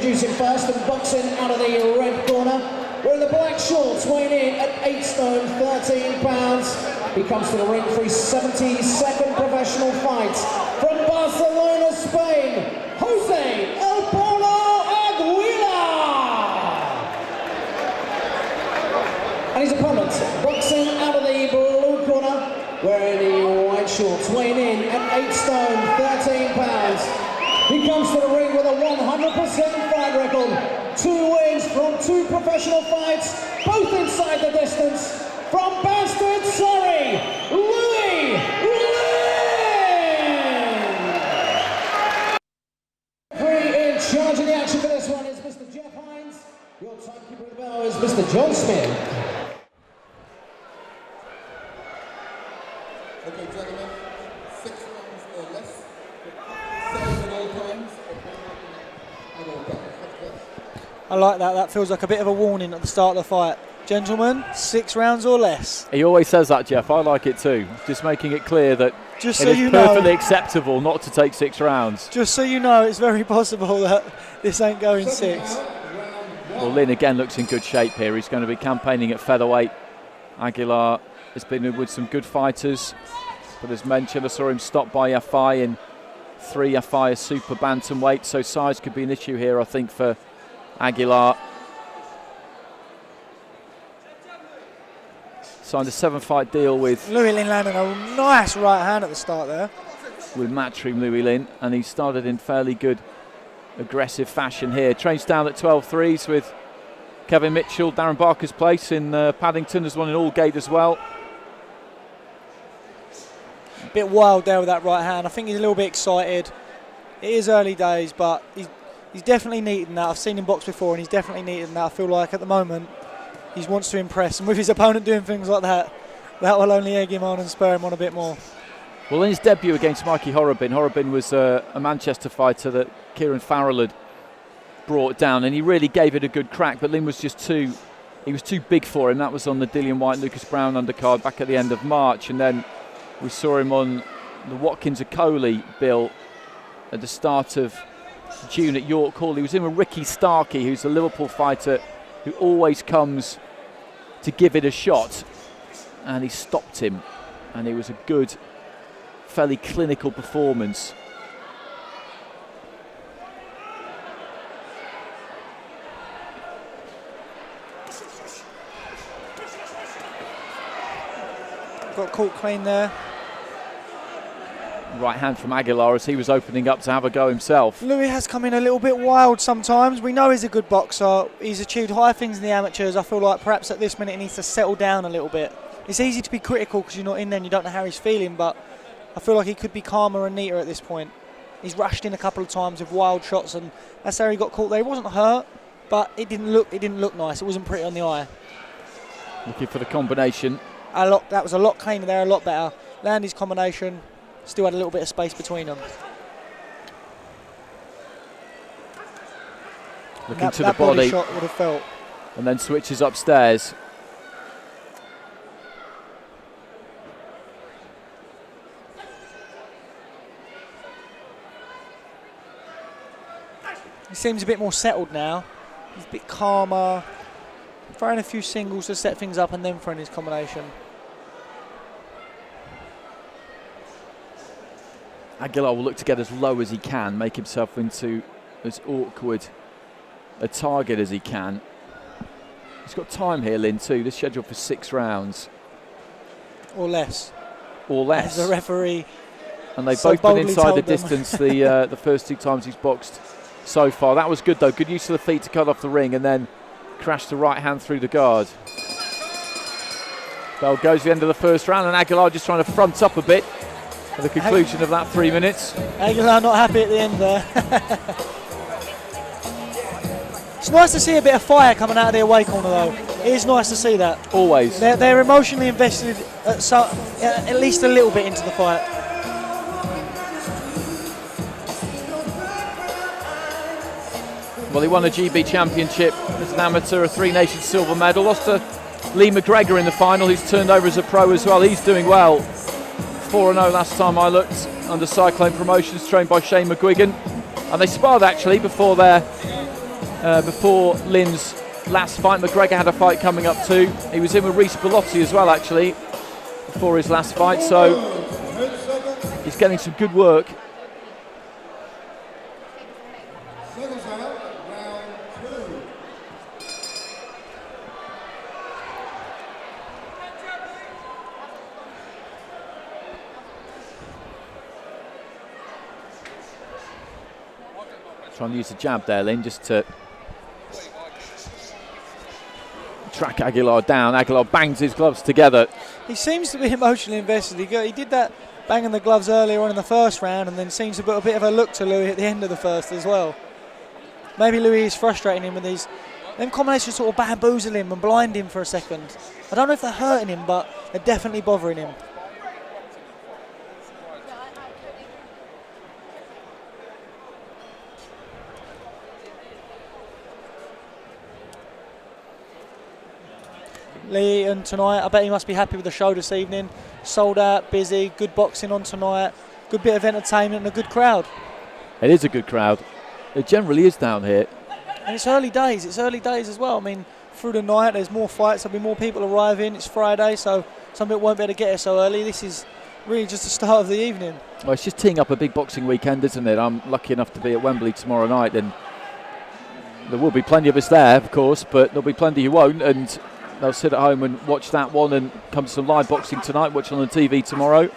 introducing first and boxing out of the red corner. We're in the black shorts, weighing in at 8 stone, 13 pounds. He comes to the ring for his 72nd professional fight. From Barcelona, Spain, Jose El Polo Aguilar. And his opponent, boxing out of the blue corner, wearing the white shorts, weighing in at 8 stone, 13 pounds. He comes to the ring with a 100% fight record. 2 wins from 2 professional fights, both inside the distance. From Bastard, Surrey, Louie LYNN. In charge of the action for this one is Mr. Jeff Hines. Your timekeeper of the bell is Mr. John Smith. Okay, gentlemen, 6 rounds or less. 7 at all times. I like that. That feels like a bit of a warning at the start of the fight. Gentlemen, 6 rounds or less. He always says that, Jeff. I like it too. Just making it clear that just it so is you perfectly know, acceptable not to take 6 rounds. Just so you know, it's very possible that this ain't going 6. Well, Lynn again looks in good shape here. He's going to be campaigning at featherweight. Aguilar has been with some good fighters, but as mentioned, I saw him stopped by FI in 3 FI super bantamweight, so size could be an issue here, I think, for Aguilar. Signed a 7-fight deal with Louie LYNN landing a nice right hand at the start there. With Matchroom Louie LYNN, and he started in fairly good aggressive fashion here. Trains down at 12-3s with Kevin Mitchell. Darren Barker's place in Paddington has won in Aldgate as well. A bit wild there with that right hand. I think he's a little bit excited. It is early days, but he's definitely needing that. I've seen him box before, and he's definitely needing that. I feel like at the moment he wants to impress, and with his opponent doing things like that, that will only egg him on and spur him on a bit more. Well, in his debut against Mikey Horobin was a Manchester fighter that Kieran Farrell had brought down, and he really gave it a good crack, but Lynn was just too big for him. That was on the Dillian White, Lucas Brown undercard back at the end of March, and then we saw him on the Watkins-Okoli bill at the start of June at York Hall. He was in with Ricky Starkey, who's a Liverpool fighter who always comes to give it a shot, and he stopped him, and it was a good, fairly clinical performance. Got caught clean there. Right hand from Aguilar as he was opening up to have a go himself. Louie has come in a little bit wild sometimes. We know he's a good boxer. He's achieved high things in the amateurs. I feel like perhaps at this minute he needs to settle down a little bit. It's easy to be critical because you're not in there and you don't know how he's feeling, but I feel like he could be calmer and neater at this point. He's rushed in a couple of times with wild shots, and that's how he got caught there. He wasn't hurt, but it didn't look nice. It wasn't pretty on the eye. Looking for the combination. That was a lot cleaner there, a lot better. Landed his combination. Still had a little bit of space between them. Looking to the body shot would have felt. And then switches upstairs. He seems a bit more settled now. He's a bit calmer. Throwing a few singles to set things up and then throwing his combination. Aguilar will look to get as low as he can, make himself into as awkward a target as he can. He's got time here, Lynn, too. This scheduled for 6 rounds. Or less. Or less. As a referee. And they've so both been inside the them. distance the first 2 times he's boxed so far. That was good, though. Good use of the feet to cut off the ring and then crash the right hand through the guard. Bell goes to the end of the first round, and Aguilar just trying to front up a bit at the conclusion of that 3 minutes. Aguilar not happy at the end there. It's nice to see a bit of fire coming out of the away corner, though. It is nice to see that. Always. They're emotionally invested at least a little bit into the fight. Well, he won a GB championship as an amateur, a 3 Nations silver medal. Lost to Lee McGregor in the final, who's turned over as a pro as well. He's doing well. 4-0 last time I looked, under Cyclone Promotions, trained by Shane McGuigan. And they sparred actually before their before Lynn's last fight. McGregor had a fight coming up too. He was in with Reece Bellotti as well, actually, before his last fight. So he's getting some good work. Trying to use the jab there, Lynn, just to track Aguilar down. Aguilar bangs his gloves together. He seems to be emotionally invested. He did that banging the gloves earlier on in the first round, and then seems to put a bit of a look to Louie at the end of the first as well. Maybe Louie is frustrating him with these. Them combinations sort of bamboozle him and blind him for a second. I don't know if they're hurting him, but they're definitely bothering him. Lee, and tonight, I bet he must be happy with the show this evening. Sold out, busy, good boxing on tonight, good bit of entertainment and a good crowd. It is a good crowd. It generally is down here. And it's early days as well. I mean, through the night there's more fights, there'll be more people arriving. It's Friday, so some people won't be able to get here so early. This is really just the start of the evening. Well, it's just teeing up a big boxing weekend, isn't it? I'm lucky enough to be at Wembley tomorrow night, and there will be plenty of us there, of course, but there'll be plenty who won't, and they'll sit at home and watch that one and come to some live boxing tonight, watch on the TV tomorrow.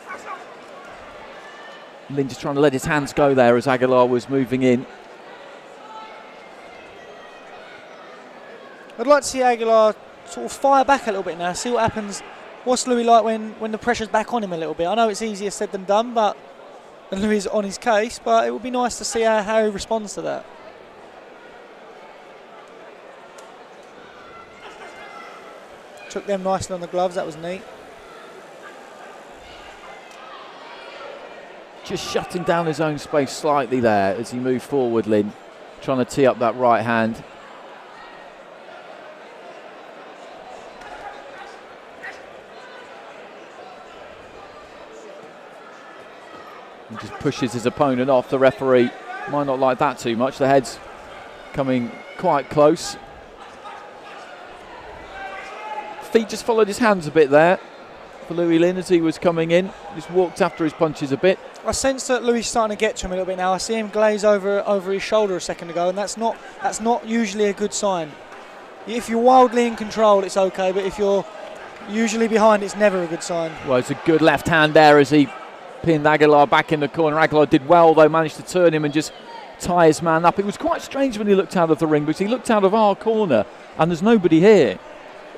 Lynn just trying to let his hands go there as Aguilar was moving in. I'd like to see Aguilar sort of fire back a little bit now, see what happens. What's Louie like when the pressure's back on him a little bit? I know it's easier said than done, but and Louie's on his case, but it would be nice to see how he responds to that. Took them nicely on the gloves, that was neat. Just shutting down his own space slightly there as he moved forward, Lynn, trying to tee up that right hand. And just pushes his opponent off. The referee might not like that too much. The head's coming quite close. Feet just followed his hands a bit there for Louie Lynn as he was coming in. Just walked after his punches a bit. I sense that Louie's starting to get to him a little bit now. I see him glaze over his shoulder a second ago, and that's not usually a good sign. If you're wildly in control, it's okay, but if you're usually behind, it's never a good sign. Well, it's a good left hand there as he pinned Aguilar back in the corner. Aguilar did well, though, managed to turn him and just tie his man up. It was quite strange when he looked out of the ring, because he looked out of our corner and there's nobody here.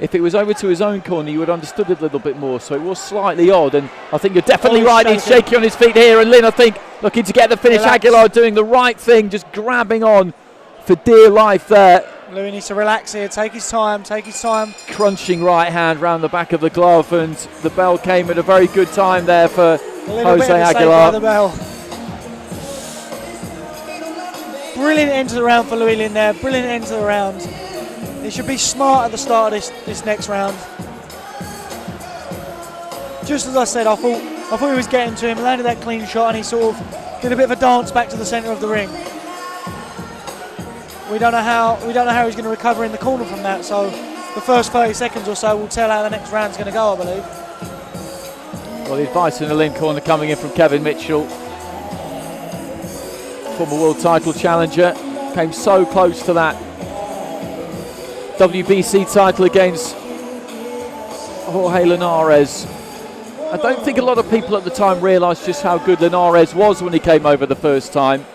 If it was over to his own corner, you would have understood it a little bit more. So it was slightly odd, and I think you're definitely right. He's shaky on his feet here, and Lynn, I think, looking to get the finish. Relax. Aguilar doing the right thing, just grabbing on for dear life there. Louie needs to relax here, take his time. Crunching right hand round the back of the glove, and the bell came at a very good time there for Jose Aguilar. The bell. Brilliant end to the round for Louie Lynn there, brilliant end to the round. He should be smart at the start of this next round. Just as I said, I thought he was getting to him, landed that clean shot, and he sort of did a bit of a dance back to the centre of the ring. We don't know how he's going to recover in the corner from that. So the first 30 seconds or so will tell how the next round's going to go, I believe. Well, the advice in the Lynn corner coming in from Kevin Mitchell, former world title challenger, came so close to that WBC title against Jorge Linares. I don't think a lot of people at the time realised just how good Linares was when he came over the first time,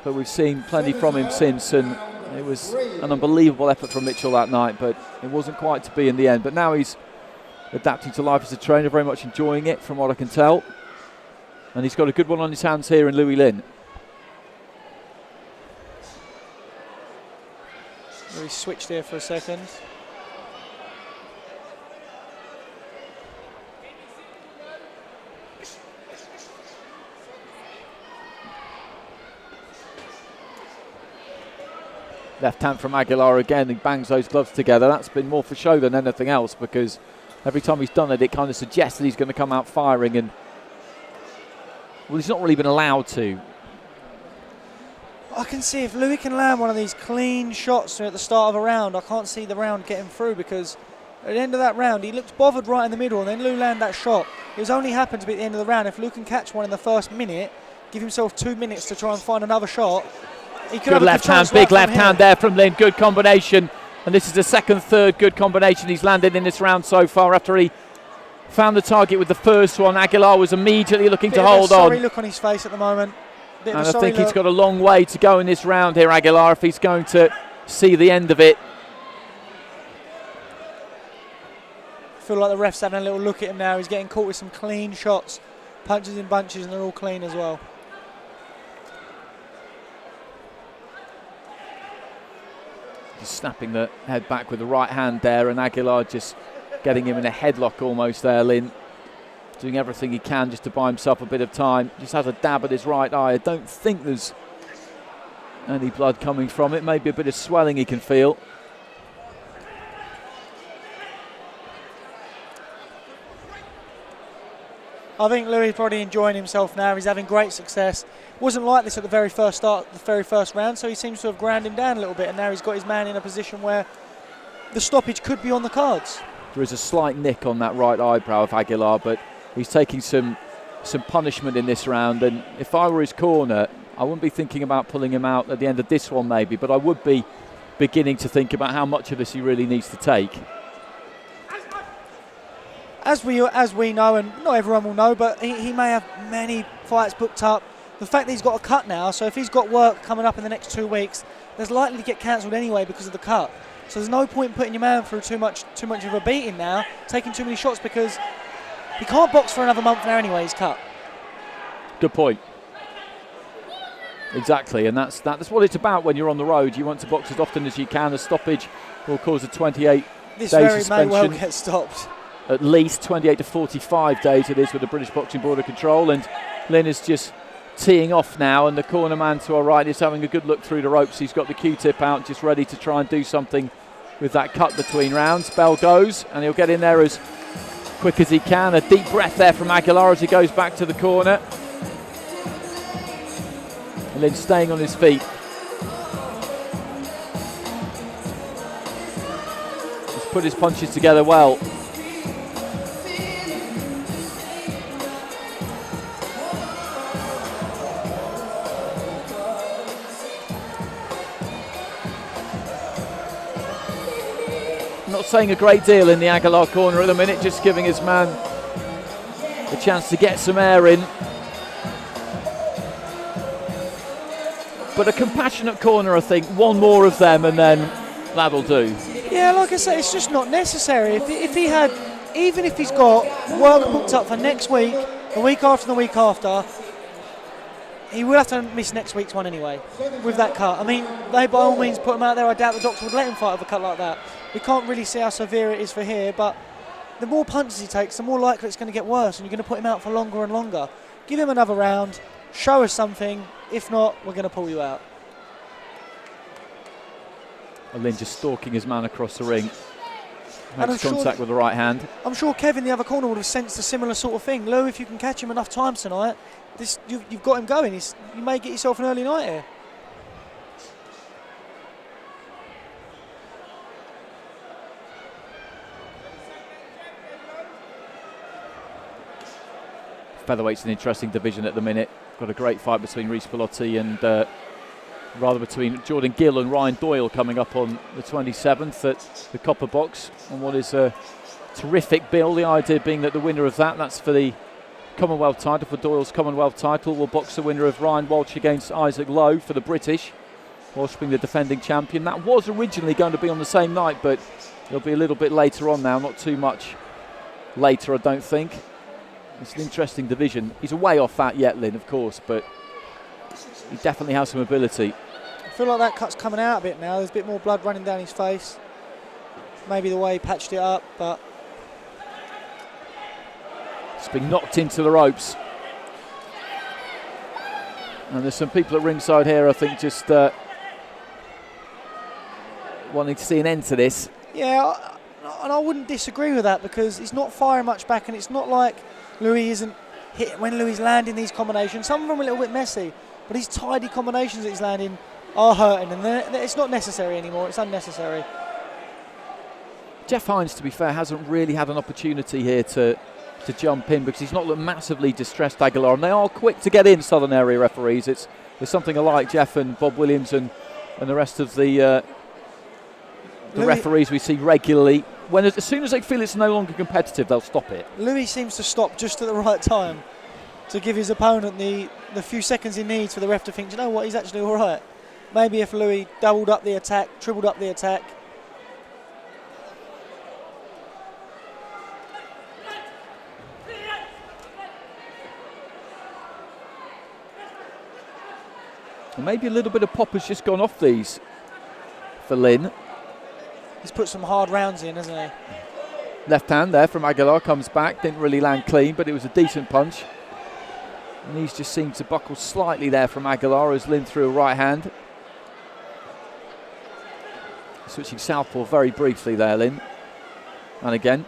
but we've seen plenty from him since, and it was an unbelievable effort from Mitchell that night, but it wasn't quite to be in the end. But now he's adapting to life as a trainer, very much enjoying it from what I can tell, and he's got a good one on his hands here in Louie Lynn. He switched here for a second. Left hand from Aguilar again, he bangs those gloves together. That's been more for show than anything else, because every time he's done it, it kind of suggests that he's going to come out firing, and well, he's not really been allowed to. I can see if Louie can land one of these clean shots at the start of a round, I can't see the round getting through, because at the end of that round he looked bothered right in the middle, and then Lou landed that shot. It was only happened to be at the end of the round. If Lou can catch one in the first minute, give himself 2 minutes to try and find another shot, he could have good left hand, big left hand there from Lynn. Good combination, and this is the second, third good combination he's landed in this round so far. After he found the target with the first one, Aguilar was immediately looking to hold on. Sorry look on his face at the moment. And I think he's got a long way to go in this round here, Aguilar, if he's going to see the end of it. I feel like the ref's having a little look at him now. He's getting caught with some clean shots, punches in bunches, and they're all clean as well. Just snapping the head back with the right hand there, and Aguilar just getting him in a headlock almost there, Lynn. Doing everything he can just to buy himself a bit of time. Just has a dab at his right eye. I don't think there's any blood coming from it. Maybe a bit of swelling he can feel. I think Louis probably enjoying himself now. He's having great success. Wasn't like this at the very first start, the very first round, so he seems to have ground him down a little bit, and now he's got his man in a position where the stoppage could be on the cards. There is a slight nick on that right eyebrow of Aguilar, but he's taking some punishment in this round, and if I were his corner, I wouldn't be thinking about pulling him out at the end of this one maybe, but I would be beginning to think about how much of this he really needs to take. As we know, and not everyone will know, but he may have many fights booked up. The fact that he's got a cut now, so if he's got work coming up in the next 2 weeks, there's likely to get cancelled anyway because of the cut. So there's no point in putting your man through too much of a beating now, taking too many shots, because he can't box for another month now anyway, he's cut. Good point. Exactly, and that's what it's about when you're on the road. You want to box as often as you can. A stoppage will cause a 28 this day very suspension. may well get stopped. At least 28 to 45 days it is with the British Boxing Board of Control, and Lynn is just teeing off now, and the corner man to our right is having a good look through the ropes. He's got the Q-tip out, just ready to try and do something with that cut between rounds. Bell goes, and he'll get in there as quick as he can. A deep breath there from Aguilar as he goes back to the corner. And Lynn staying on his feet. He's put his punches together well. Not saying a great deal in the Aguilar corner at the minute, just giving his man a chance to get some air in. But a compassionate corner, I think. One more of them and then that'll do. Yeah, like I said, it's just not necessary. If he had, even if he's got work booked up for next week, the week after and the week after, he will have to miss next week's one anyway, with that cut. I mean, they by all means put him out there. I doubt the doctor would let him fight with a cut like that. We can't really see how severe it is for here, but the more punches he takes, the more likely it's going to get worse, and you're going to put him out for longer and longer. Give him another round, show us something. If not, we're going to pull you out. Lynn just stalking his man across the ring. Makes sure contact with the right hand. I'm sure Kevin, the other corner, would have sensed a similar sort of thing. Lou, if you can catch him enough times tonight, you've got him going. You may get yourself an early night here. Featherweight's an interesting division at the minute. Got a great fight between Reece Bellotti and between Jordan Gill and Ryan Doyle coming up on the 27th at the Copper Box on what is a terrific bill. The idea being that the winner of that's for the Commonwealth title, for Doyle's Commonwealth title, will box the winner of Ryan Walsh against Isaac Lowe for the British. Walsh being the defending champion. That was originally going to be on the same night, but it'll be a little bit later on now, not too much later, I don't think. It's an interesting division. He's a way off that yet, Lynn, of course, but he definitely has some ability. I feel like that cut's coming out a bit now. There's a bit more blood running down his face. Maybe the way he patched it up, but it's been knocked into the ropes. And there's some people at ringside here, I think, just wanting to see an end to this. Yeah, and I wouldn't disagree with that, because he's not firing much back, and it's not like Louis isn't hit when Louis landing these combinations. Some of them are a little bit messy, but these tidy combinations that he's landing are hurting, and it's not necessary anymore. It's unnecessary. Jeff Hines, to be fair, hasn't really had an opportunity here to jump in because he's not looked massively distressed, Aguilar, and they are quick to get in, Southern area referees. It's something I like, Jeff and Bob Williams and the rest of the referees we see regularly. As soon as they feel it's no longer competitive, they'll stop it. Louie seems to stop just at the right time to give his opponent the few seconds he needs for the ref to think, you know what, he's actually all right. Maybe if Louie doubled up the attack, tripled up the attack. And maybe a little bit of pop has just gone off these for LYNN. He's put some hard rounds in, hasn't he? Left hand there from Aguilar, comes back, didn't really land clean, but it was a decent punch. And he's just seemed to buckle slightly there from Aguilar as LYNN threw a right hand. Switching southpaw very briefly there, LYNN. And again.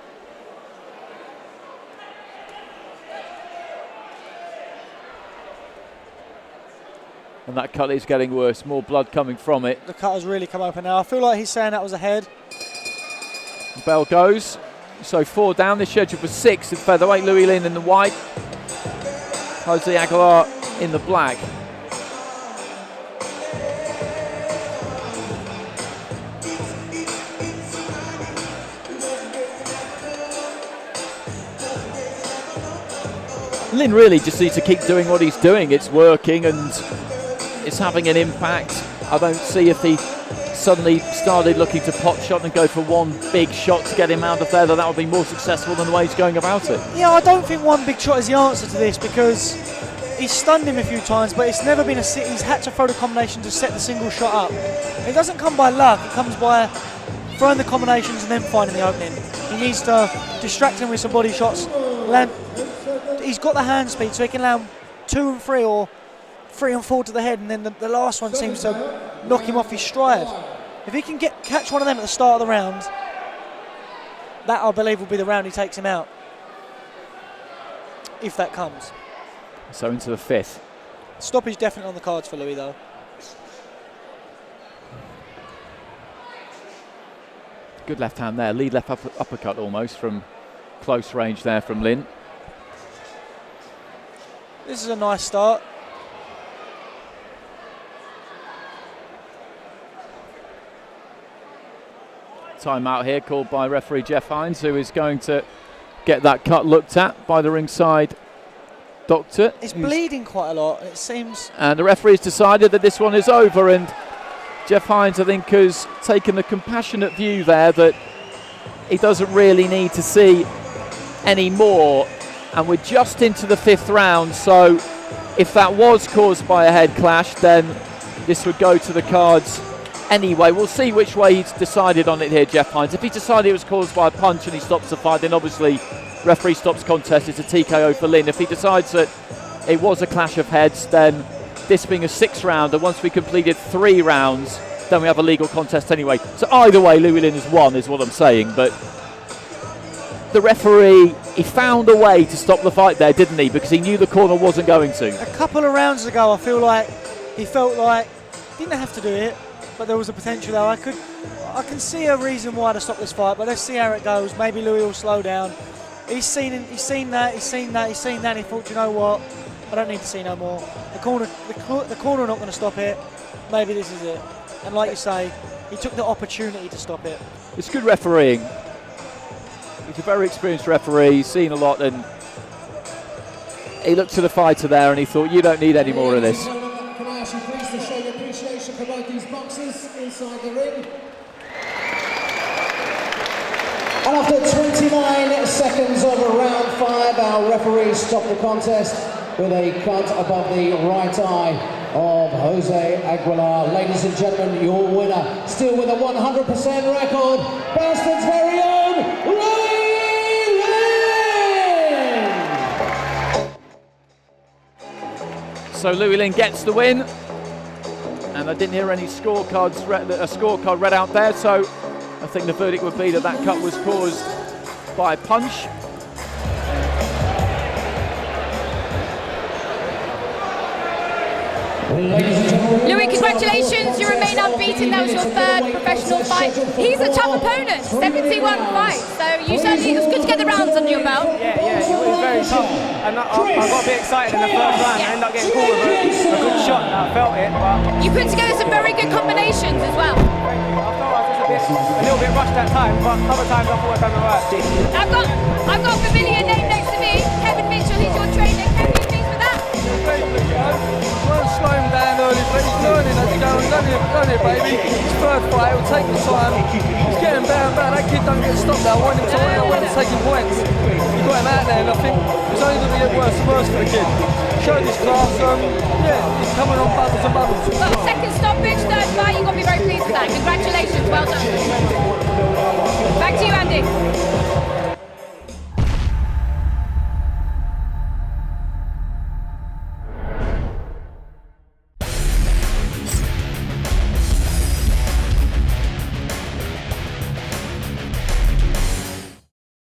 And that cut is getting worse, more blood coming from it. The cut has really come open now. I feel like he's saying that was a head. Bell goes. So 4 down, this schedule for 6 in featherweight. Louie LYNN in the white, Jose Aguilar in the black. LYNN really just needs to keep doing what he's doing. It's working and it's having an impact. I don't see if he suddenly started looking to pot shot and go for one big shot to get him out of there, that would be more successful than the way he's going about it. Yeah, I don't think one big shot is the answer to this because he's stunned him a few times, but it's never been he's had to throw the combination to set the single shot up. It doesn't come by luck, it comes by throwing the combinations and then finding the opening. He needs to distract him with some body shots. He's got the hand speed so he can land 2 and 3 or 3 and 4 to the head, and then the last one seems to knock him off his stride. If he can catch one of them at the start of the round, that I believe will be the round he takes him out. If that comes. So into the 5th. Stoppage definitely on the cards for Louie though. Good left hand there, lead left uppercut almost from close range there from LYNN. This is a nice start. Timeout here called by referee Jeff Hines, who is going to get that cut looked at by the ringside doctor. It's bleeding quite a lot, it seems. And the referee's decided that this one is over, and Jeff Hines, I think, has taken the compassionate view there that he doesn't really need to see any more. And we're just into the 5th round, so if that was caused by a head clash, then this would go to the cards anyway. We'll see which way he's decided on it here, Jeff Hines. If he decided it was caused by a punch and he stops the fight, then obviously referee stops contest. It's a TKO for LYNN. If he decides that it was a clash of heads, then this being a 6th round, and once we completed 3 rounds, then we have a legal contest anyway. So either way, Louie LYNN has won, is what I'm saying. But the referee, he found a way to stop the fight there, didn't he? Because he knew the corner wasn't going to. A couple of rounds ago, I feel like he felt like he didn't have to do it, but there was a potential there. I can see a reason why to stop this fight, but let's see how it goes. Maybe Louie will slow down. He's seen that, and he thought, you know what? I don't need to see no more. The corner are not going to stop it. Maybe this is it. And like you say, he took the opportunity to stop it. It's good refereeing. He's a very experienced referee. He's seen a lot, and he looked to the fighter there and he thought, you don't need any more of this. Can I ask you please to show your appreciation for both these boxers inside the ring? And after 29 seconds of round 5, our referee stopped the contest with a cut above the right eye of Jose Aguilar. Ladies and gentlemen, your winner, still with a 100% record, Boston's very own Louie LYNN! So Louie LYNN gets the win, and I didn't hear any scorecard read out there, so I think the verdict would be that that cut was caused by a punch. Louie, congratulations, you remain unbeaten. That was your third professional fight. He's a tough opponent, 71 fights, so you certainly, it was good to get the rounds under your belt. Yeah, it was very tough. And I got a bit excited in the first round. I ended up getting caught with a good shot, and I felt it. But you put together some very good combinations as well. Thank you. I felt I was just a little bit rushed at times, but other times I thought I done alright. I've got a familiar name next to me, Kevin Mitchell, he's your trainer. Kevin, you pleased with that? Won't slow him down early, but he's learning as he goes. Done it, baby. His third fight, it'll take the time. He's getting better and better. That kid don't get stopped there. I want him to win. I want him taking points. You got him out there, and I think it's only going to get worse and worse for the kid. Showed his class. He's coming on bubbles and bubbles. Well, second stoppage, third fight, you've got to be very pleased with that. Congratulations, well done. Back to you, Andy.